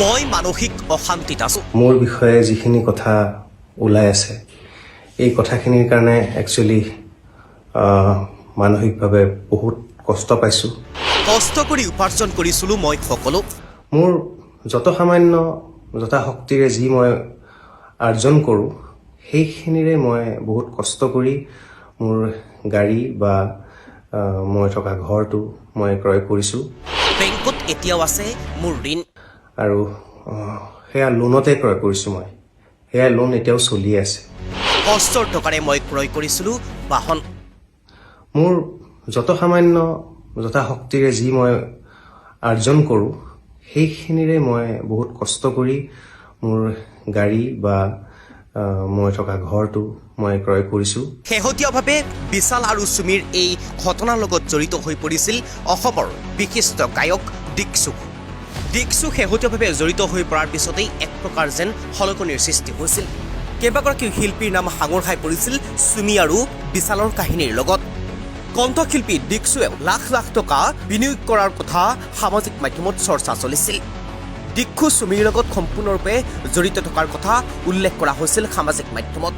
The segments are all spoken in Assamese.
মই মানসিক অশান্তিত আছো। মোৰ বিষয়ে যিখিনি কথা ওলাই আছে এই কথাখিনিৰ কাৰণে একচুৱেলি মানসিকভাৱে বহুত কষ্ট পাইছোঁ। কষ্ট কৰি উপাৰ্জন কৰিছিলোঁ মই সকলো। মোৰ যত সামান্য যথাশক্তিৰে যি মই আৰ্জন কৰোঁ সেইখিনিৰে মই বহুত কষ্ট কৰি মোৰ গাড়ী বা মই থকা ঘৰটো মই ক্ৰয় কৰিছোঁ। বেংকত এতিয়াও আছে মোৰ ঋণ। আৰু সেয়া লোনতে ক্ৰয় কৰিছোঁ মই। সেয়া লোন এতিয়াও চলি আছে। কষ্টৰ টকাৰে মই ক্ৰয় কৰিছিলোঁ বাহন। মোৰ যত সামান্য যথাশক্তিৰে যি মই আৰ্জন কৰোঁ সেইখিনিৰে মই বহুত কষ্ট কৰি মোৰ গাড়ী বা মই থকা ঘৰটো মই ক্ৰয় কৰিছোঁ। শেহতীয়াভাৱে বিশাল আৰু সুমীৰ এই ঘটনাৰ লগত জড়িত হৈ পৰিছিল অসমৰ বিশিষ্ট গায়ক দীক্ষু। দীক্ষু শেহতীয়াভাৱে জড়িত হৈ পৰাৰ পিছতেই এক প্ৰকাৰ যেন সলকনিৰ সৃষ্টি হৈছিল। কেইবাগৰাকী শিল্পীৰ নাম সাঙুৰ খাই পৰিছিল সুমী আৰু বিশালৰ কাহিনীৰ লগত। কণ্ঠশিল্পী দীক্ষুৱে লাখ লাখ টকা বিনিয়োগ কৰাৰ কথা সামাজিক মাধ্যমত চৰ্চা চলিছিল। দীক্ষু সুমীৰ লগত সম্পূৰ্ণৰূপে জড়িত থকাৰ কথা উল্লেখ কৰা হৈছিল সামাজিক মাধ্যমত।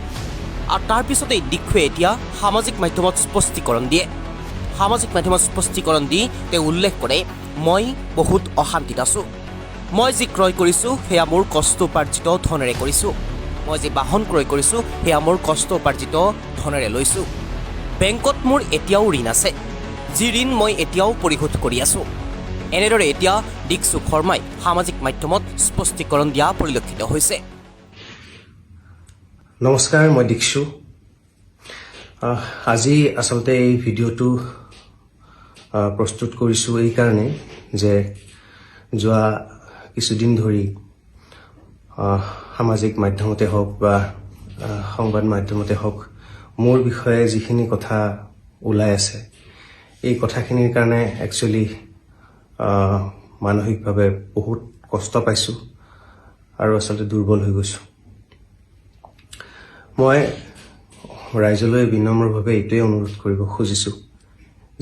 আৰু তাৰ পিছতেই দীক্ষুৱে এতিয়া সামাজিক মাধ্যমত স্পষ্টীকৰণ দিয়ে। সামাজিক মাধ্যমত স্পষ্টীকৰণ দি তেওঁ উল্লেখ কৰে, মই বহুত অশান্তিত আছোঁ। মই যি ক্ৰয় কৰিছোঁ সেয়া মোৰ কষ্ট উপাৰ্জিত ধনেৰে কৰিছোঁ। মই যি বাহন ক্ৰয় কৰিছোঁ সেয়া মোৰ কষ্ট উপাৰ্জিত ধনেৰে লৈছোঁ। বেংকত মোৰ এতিয়াও ঋণ আছে, যি ঋণ মই এতিয়াও পৰিশোধ কৰি আছোঁ। এনেদৰে এতিয়া দীক্ষু শৰ্মাই সামাজিক মাধ্যমত স্পষ্টীকৰণ দিয়া পৰিলক্ষিত হৈছে। নমস্কাৰ, মই দীক্ষু। আজি আচলতে এই ভিডিঅ'টো প্ৰস্তুত কৰিছোঁ এইকাৰণে যে যোৱা কিছুদিন ধৰি সামাজিক মাধ্যমতে হওক বা সংবাদ মাধ্যমতে হওক মোৰ বিষয়ে যিখিনি কথা ওলাই আছে এই কথাখিনিৰ কাৰণে একচুৱেলি মানসিকভাৱে বহুত কষ্ট পাইছোঁ আৰু আচলতে দুৰ্বল হৈ গৈছোঁ। মই ৰাইজলৈ বিনম্ৰভাৱে এইটোৱে অনুৰোধ কৰিব খুজিছোঁ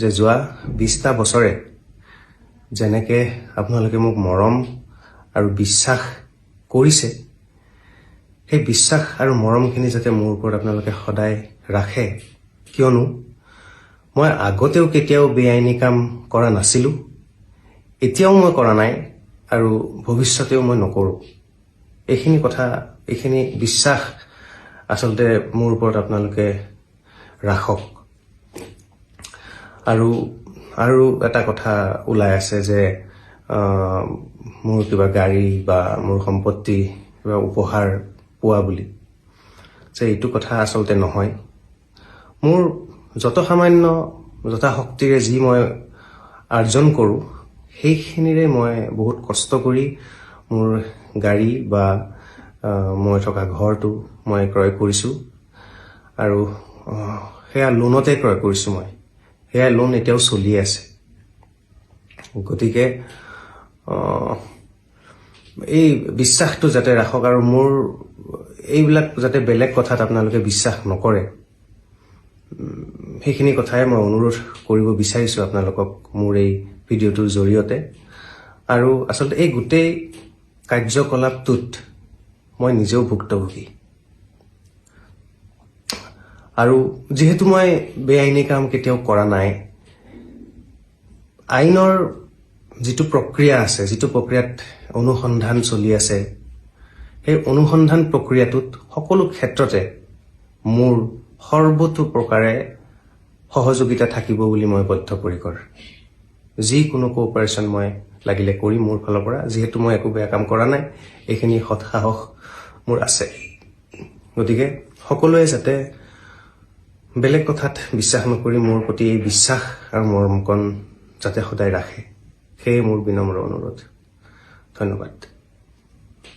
যে যোৱা 20টা বছৰে যেনেকৈ আপোনালোকে মোক মৰম আৰু বিশ্বাস কৰিছে, সেই বিশ্বাস আৰু মৰমখিনি যাতে মোৰ ওপৰত আপোনালোকে সদায় ৰাখে। কিয়নো মই আগতেও কেতিয়াও বেআইনী কাম কৰা নাছিলোঁ, এতিয়াও মই কৰা নাই আৰু ভৱিষ্যতেও মই নকৰোঁ। এইখিনি বিশ্বাস আচলতে মোৰ ওপৰত আপোনালোকে ৰাখক। আৰু এটা কথা ওলাই আছে যে মোৰ কিবা গাড়ী বা মোৰ সম্পত্তি কিবা উপহাৰ পোৱা বুলি, যে এইটো কথা আচলতে নহয়। মোৰ যত সামান্য যথাশক্তিৰে যি মই আৰ্জন কৰোঁ সেইখিনিৰে মই বহুত কষ্ট কৰি মোৰ গাড়ী বা মই থকা ঘৰটো মই ক্ৰয় কৰিছোঁ। আৰু সেয়া লোনতে ক্ৰয় কৰিছোঁ মই। সেয়া লোন এতিয়াও চলি আছে। গতিকে এই বিশ্বাসটো যাতে ৰাখক আৰু মোৰ এইবিলাক যাতে বেলেগ কথাত আপোনালোকে বিশ্বাস নকৰে, সেইখিনি কথাই মই অনুৰোধ কৰিব বিচাৰিছোঁ আপোনালোকক মোৰ এই ভিডিঅ'টোৰ জৰিয়তে। আৰু আচলতে এই গোটেই কাৰ্যকলাপটোত মই নিজেও ভুক্তভোগী। আৰু যিহেতু মই বেআইনী কাম কেতিয়াও কৰা নাই, আইনৰ যিটো প্ৰক্ৰিয়া আছে, যিটো প্ৰক্ৰিয়াত অনুসন্ধান চলি আছে, সেই অনুসন্ধান প্ৰক্ৰিয়াটোত সকলো ক্ষেত্ৰতে মোৰ সৰ্বতো প্ৰকাৰে সহযোগিতা থাকিব বুলি মই বদ্ধপৰিকৰ। যিকোনো কোঅপাৰেশ্যন মই লাগিলে কৰি মোৰ ফালৰ পৰা, যিহেতু মই একো বেয়া কাম কৰা নাই, এইখিনি সৎসাহস মোৰ আছে। গতিকে সকলোৱে যাতে বেলেগ কথাত বিশ্বাস নকৰি মোৰ প্ৰতি এই বিশ্বাস আৰু মৰমকণ যাতে সদায় ৰাখে, সেয়ে মোৰ বিনম্ৰ অনুৰোধ। ধন্যবাদ।